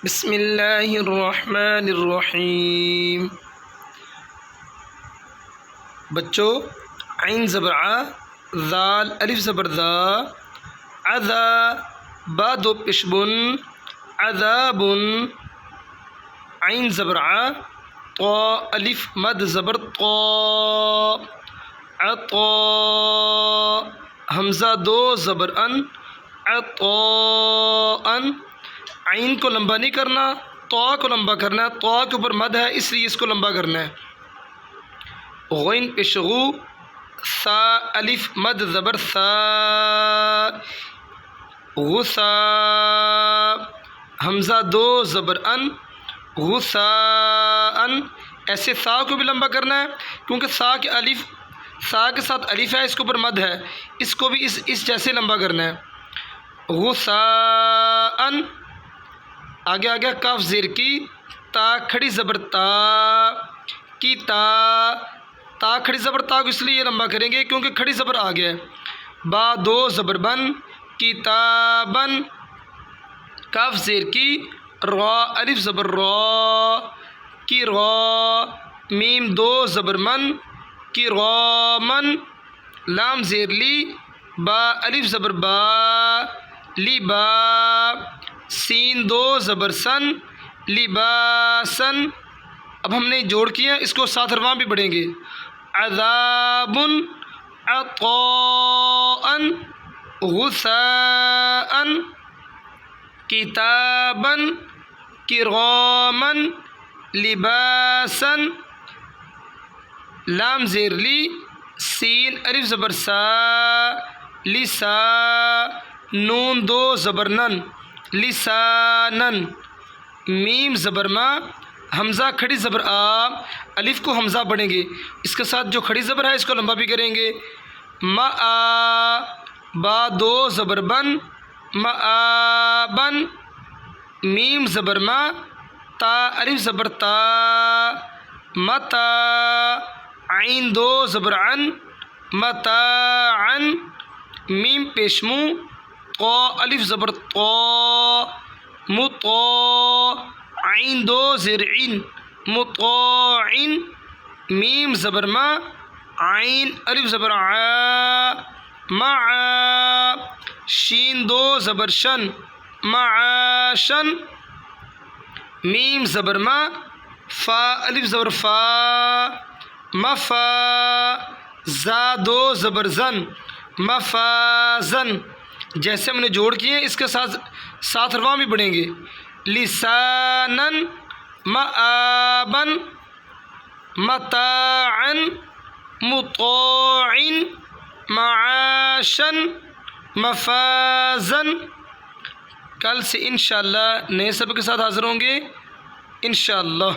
بسم اللہ الرحمن الرحیم۔ بچوں، عین زبر ع، ذال الف زبر ذا، عذا با دو پیش بن، عذاب، عین زبر ع، طا الف مد زبر طا، عطا حمزہ دو زبر ان، عطاء، عین کو لمبا نہیں کرنا، طا کو لمبا کرنا ہے، طا کے اوپر مد ہے اس لیے اس کو لمبا کرنا ہے۔ غین پیش غو، ثا الف مد زبر ثا، غثا حمزہ دو زبر ان، غثاء، ایسے ثا کو بھی لمبا کرنا ہے کیونکہ ثا کے ساتھ الف ہے، اس کے اوپر مد ہے، اس کو بھی اس جیسے لمبا کرنا ہے۔ غثاء، آگے آگے کاف زیر کی، تا کھڑی زبر تا، کی تا کھڑی زبر تا کو اس لیے لمبا کریں گے کیونکہ کھڑی زبر آ گیا ہے۔ با دو زبر بن، کتابن، کاف زیر کی، را الف زبر را، کی را، میم دو زبر من، کی رامن، لام زیر لی، با الف زبر با، لی با، سین دو زبر سن، لباسن۔ اب ہم نے جوڑ کیا، اس کو ساتھ رواں بھی پڑھیں گے۔ عذاب، عطاء، غثاء، کتابا، کراما، لباسا، لام زیر لی، سین الف زبر سا، لسا، نون دو زبر نن، لسانن، میم زبر ما، حمزہ کھڑی زبر آ، الف کو حمزہ پڑھیں گے، اس کے ساتھ جو کھڑی زبر ہے اس کو لمبا بھی کریں گے۔ ما با دو زبر بن، مآبن، میم زبر ما، تا الف زبر تا، متا، عین دو زبر عن، متاعن، میم پیشمو، طا الف زبر طا، مطاع، عین دو زیر عین، مطاعن، میم زبر ما، عین الف زبر عا، معا، شین دو زبر شن، معاشن، میم زبر ما، فا الف زبر فا، مفا، زا دو زبر زن، مفازن۔ جیسے ہم نے جوڑ کیے ہیں اس کے ساتھ رواں بھی پڑھیں گے۔ لسانن، مآبن، متاعن، مطاعن، معاشن، مفازن۔ کل سے انشاءاللہ نئے سبق کے ساتھ حاضر ہوں گے انشاءاللہ۔